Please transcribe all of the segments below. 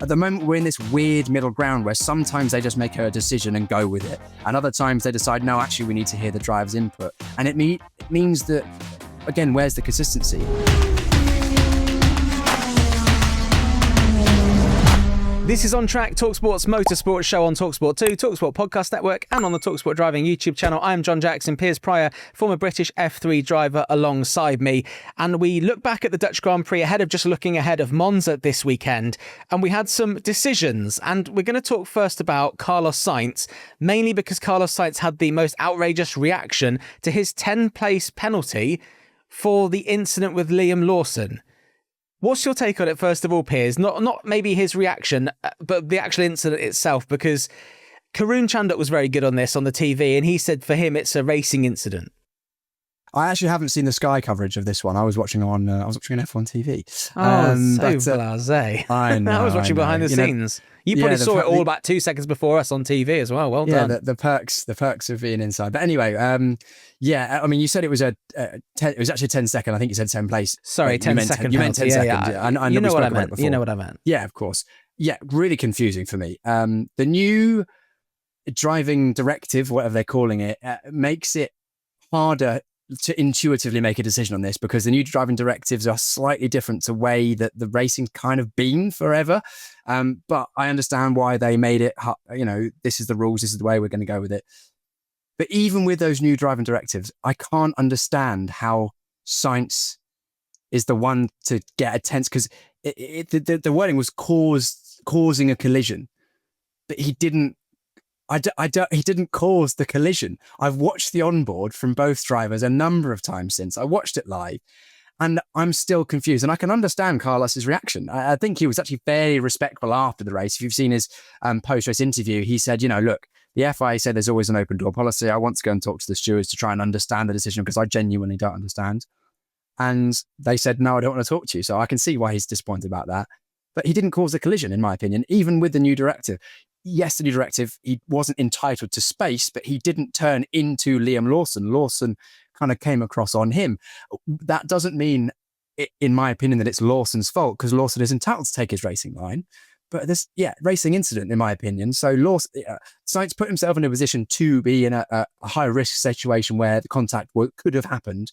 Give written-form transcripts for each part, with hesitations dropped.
At the moment, we're in this weird middle ground where sometimes they just make a decision and go with it. And other times they decide, no, actually, we need to hear the driver's input. And it means that, again, where's the consistency? This is On Track, talkSPORT's motorsport show on talkSPORT 2, talkSPORT Podcast Network, and on the talkSPORT Driving YouTube channel. I'm John Jackson, Piers Pryor, former British F3 driver, alongside me. And we look back at the Dutch Grand Prix ahead of just looking ahead of Monza this weekend. And we had some decisions. And we're going to talk first about Carlos Sainz, mainly because Carlos Sainz had the most outrageous reaction to his 10th-place penalty for the incident with Liam Lawson. What's your take on it, first of all, Piers? Not maybe his reaction, but the actual incident itself, because Karun Chandok was very good on this on the TV, and he said for him it's a racing incident. I actually haven't seen the Sky coverage of this one. I was watching on F1 TV. So blasé. I know. I was watching behind the scenes. You probably saw it all about 2 seconds before us on TV as well. Well done. The perks of being inside. But anyway, I mean, you said it was it was actually a 10-second. I think you said 10 place. Sorry, 10-second. You meant 10 seconds. Yeah. I you know what I meant. You know what I meant. Yeah, of course. Yeah, really confusing for me. The new driving directive, whatever they're calling it, makes it harder to intuitively make a decision on this, because the new driving directives are slightly different to the way that the racing's kind of been forever. But I understand why they made it, this is the rules, this is the way we're going to go with it. But even with those new driving directives, I can't understand how Sainz is the one to get a tense, because the wording was causing a collision, but he didn't cause the collision. I've watched the onboard from both drivers a number of times since. I watched it live, and I'm still confused. And I can understand Carlos's reaction. I think he was actually fairly respectful after the race. If you've seen his post-race interview, he said, look, the FIA said there's always an open door policy. I want to go and talk to the stewards to try and understand the decision, because I genuinely don't understand. And they said, no, I don't want to talk to you. So I can see why he's disappointed about that. But he didn't cause a collision, in my opinion, even with the new directive. Yes, the new directive, he wasn't entitled to space, but he didn't turn into Liam Lawson. Lawson kind of came across on him. That doesn't mean, in my opinion, that it's Lawson's fault, because Lawson is entitled to take his racing line. But racing incident, in my opinion. So Sainz put himself in a position to be in a high-risk situation where the contact could have happened,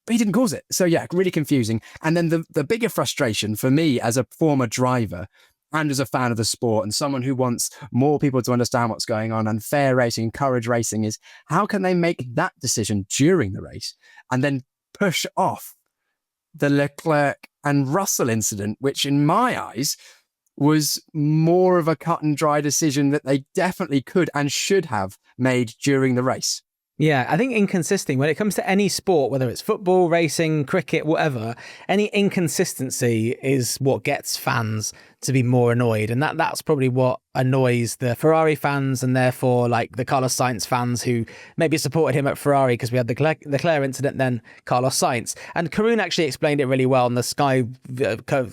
but he didn't cause it. So really confusing. And then the bigger frustration for me as a former driver and as a fan of the sport and someone who wants more people to understand what's going on and fair racing, encourage racing, is how can they make that decision during the race and then push off the Leclerc and Russell incident, which in my eyes was more of a cut and dry decision that they definitely could and should have made during the race. Yeah, I think inconsistent when it comes to any sport, whether it's football, racing, cricket, whatever, any inconsistency is what gets fans to be more annoyed. And that's probably what annoys the Ferrari fans, and therefore like the Carlos Sainz fans who maybe supported him at Ferrari because we had the Leclerc incident, then Carlos Sainz. And Karun actually explained it really well on the Sky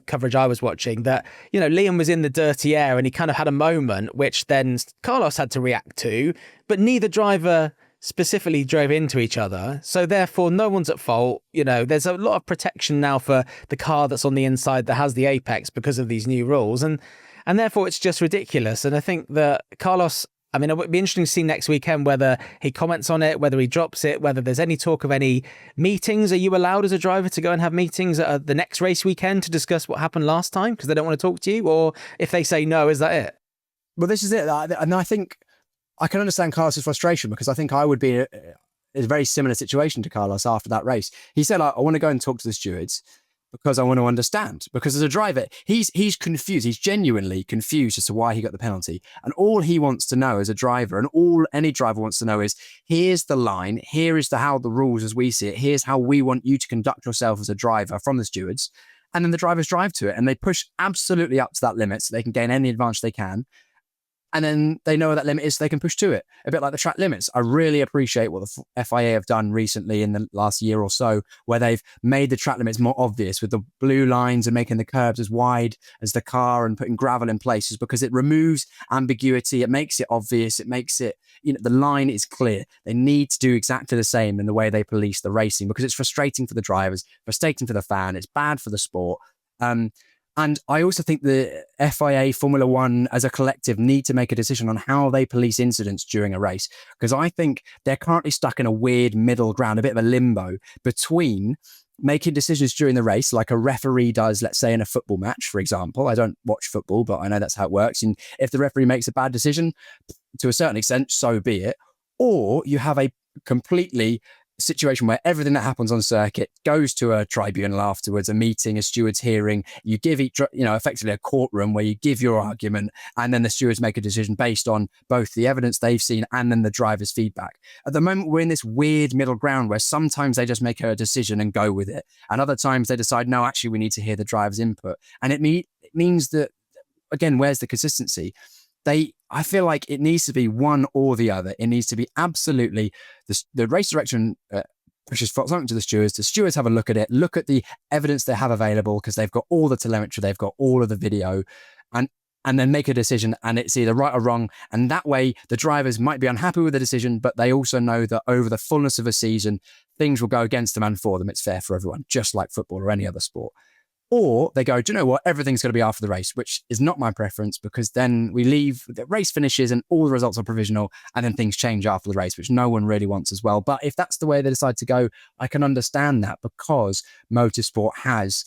coverage I was watching, that, Liam was in the dirty air and he kind of had a moment which then Carlos had to react to, but neither driver specifically drove into each other, so therefore no one's at fault. There's a lot of protection now for the car that's on the inside that has the apex because of these new rules, and therefore it's just ridiculous. And I think that Carlos, it would be interesting to see next weekend whether he comments on it, whether he drops it, whether there's any talk of any meetings. Are you allowed as a driver to go and have meetings at the next race weekend to discuss what happened last time because they don't want to talk to you? Or if they say no, is that it? Well, this is it. And I think I can understand Carlos's frustration, because I think I would be in a very similar situation to Carlos after that race. He said, I want to go and talk to the stewards because I want to understand. Because as a driver, he's confused. He's genuinely confused as to why he got the penalty. And all he wants to know as a driver, and all any driver wants to know, is here's the line, here is how the rules as we see it, here's how we want you to conduct yourself as a driver from the stewards. And then the drivers drive to it and they push absolutely up to that limit so they can gain any advantage they can. And then they know what that limit is, so they can push to it. A bit like the track limits. I really appreciate what the FIA have done recently in the last year or so, where they've made the track limits more obvious with the blue lines and making the curbs as wide as the car and putting gravel in places, because it removes ambiguity. It makes it obvious. It makes it, the line is clear. They need to do exactly the same in the way they police the racing, because it's frustrating for the drivers, frustrating for the fan. It's bad for the sport. And I also think the FIA, Formula One as a collective need to make a decision on how they police incidents during a race. Because I think they're currently stuck in a weird middle ground, a bit of a limbo between making decisions during the race, like a referee does, let's say in a football match, for example. I don't watch football, but I know that's how it works. And if the referee makes a bad decision, to a certain extent, so be it. Or you have a completely situation where everything that happens on circuit goes to a tribunal afterwards, a meeting, a steward's hearing. You give each, effectively a courtroom where you give your argument, and then the stewards make a decision based on both the evidence they've seen and then the driver's feedback. At the moment, we're in this weird middle ground where sometimes they just make a decision and go with it, and other times they decide, no, actually, we need to hear the driver's input. And it means that, again, where's the consistency? I feel like it needs to be one or the other. It needs to be absolutely the race direction pushes something to the stewards. The stewards have a look at it, look at the evidence they have available because they've got all the telemetry, they've got all of the video, and then make a decision, and it's either right or wrong. And that way, the drivers might be unhappy with the decision, but they also know that over the fullness of a season, things will go against them and for them. It's fair for everyone, just like football or any other sport. Or they go, do you know what? Everything's going to be after the race, which is not my preference, because then we leave, the race finishes and all the results are provisional, and then things change after the race, which no one really wants as well. But if that's the way they decide to go, I can understand that, because motorsport has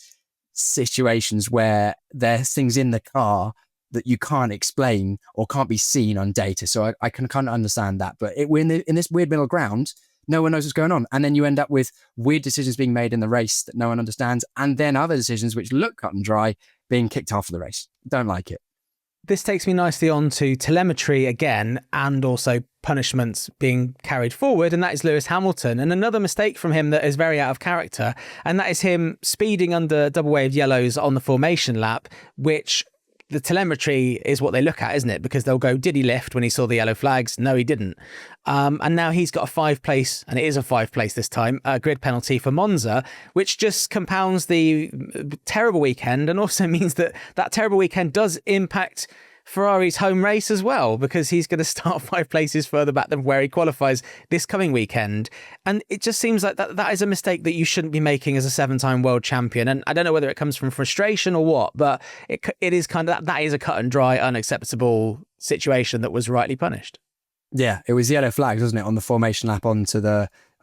situations where there's things in the car that you can't explain or can't be seen on data. So I can kind of understand that. But we're in this weird middle ground. No one knows what's going on. And then you end up with weird decisions being made in the race that no one understands. And then other decisions which look cut and dry being kicked off of the race. Don't like it. This takes me nicely on to telemetry again, and also punishments being carried forward. And that is Lewis Hamilton. And another mistake from him that is very out of character. And that is him speeding under double waved yellows on the formation lap, which the telemetry is what they look at, isn't it? Because they'll go, did he lift when he saw the yellow flags? No, he didn't. And now he's got a 5-place, and it is a 5-place this time, grid penalty for Monza, which just compounds the terrible weekend, and also means that that terrible weekend does impact Ferrari's home race as well, because he's going to start 5 places further back than where he qualifies this coming weekend. And it just seems like that is a mistake that you shouldn't be making as a 7-time world champion. And I don't know whether it comes from frustration or what, but it is kind of that is a cut and dry, unacceptable situation that was rightly punished. Yeah, it was yellow flags, wasn't it, on the formation lap on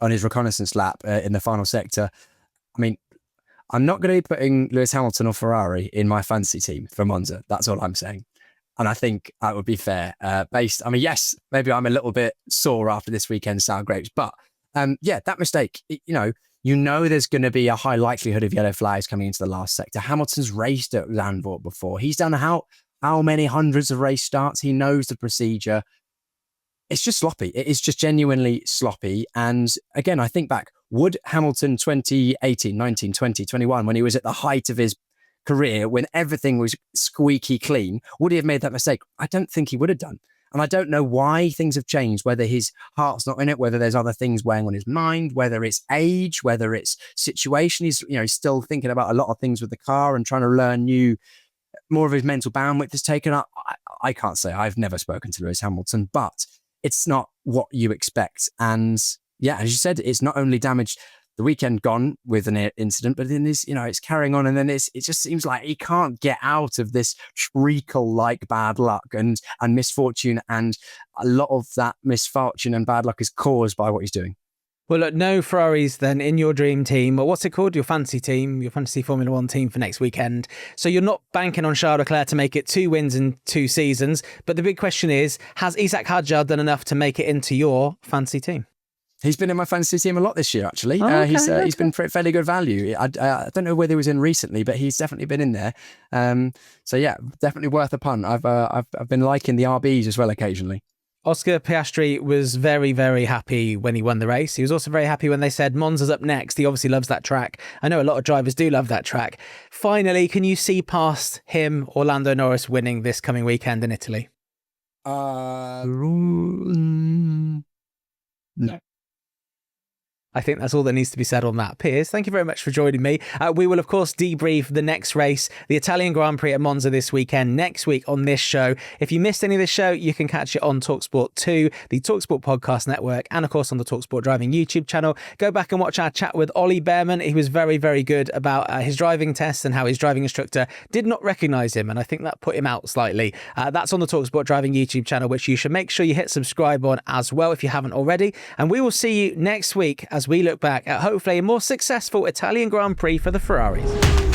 his reconnaissance lap in the final sector. I mean, I'm not going to be putting Lewis Hamilton or Ferrari in my fantasy team for Monza. That's all I'm saying. And I think that would be fair. Yes, maybe I'm a little bit sore after this weekend's sour grapes, but that mistake, there's going to be a high likelihood of yellow flags coming into the last sector. Hamilton's raced at Zandvoort before. He's done how many hundreds of race starts. He knows the procedure. It's just sloppy. It is just genuinely sloppy. And again, I think back, would Hamilton 2018, 19, 20, 21, when he was at the height of his career, when everything was squeaky clean, would he have made that mistake? I don't think he would have done. And I don't know why things have changed, whether his heart's not in it, whether there's other things weighing on his mind, whether it's age, whether it's situation. He's still thinking about a lot of things with the car and trying to learn more of his mental bandwidth is taken up. I can't say. I've never spoken to Lewis Hamilton, but it's not what you expect. And yeah, as you said, it's not only damaged the weekend gone with an incident, but then it's carrying on, and then it just seems like he can't get out of this treacle-like bad luck and misfortune, and a lot of that misfortune and bad luck is caused by what he's doing. Well, look, no Ferraris then in your dream team, or what's it called? Your fantasy team, your fantasy Formula One team for next weekend. So you're not banking on Charles Leclerc to make it 2 wins in 2 seasons. But the big question is, has Isaac Hadjar done enough to make it into your fantasy team? He's been in my fantasy team a lot this year, actually. Okay. He's been fairly good value. I don't know whether he was in recently, but he's definitely been in there. So yeah, definitely worth a punt. I've been liking the RBs as well occasionally. Oscar Piastri was very, very happy when he won the race. He was also very happy when they said Monza's up next. He obviously loves that track. I know a lot of drivers do love that track. Finally, can you see past him or Lando Norris winning this coming weekend in Italy? No. I think that's all that needs to be said on that. Piers, thank you very much for joining me. We will, of course, debrief the next race, the Italian Grand Prix at Monza this weekend, next week on this show. If you missed any of this show, you can catch it on talkSPORT 2, the talkSPORT podcast network, and of course on the talkSPORT Driving YouTube channel. Go back and watch our chat with Ollie Behrman. He was very, very good about his driving tests and how his driving instructor did not recognise him, and I think that put him out slightly. That's on the talkSPORT Driving YouTube channel, which you should make sure you hit subscribe on as well if you haven't already. And we will see you next week as we look back at hopefully a more successful Italian Grand Prix for the Ferraris.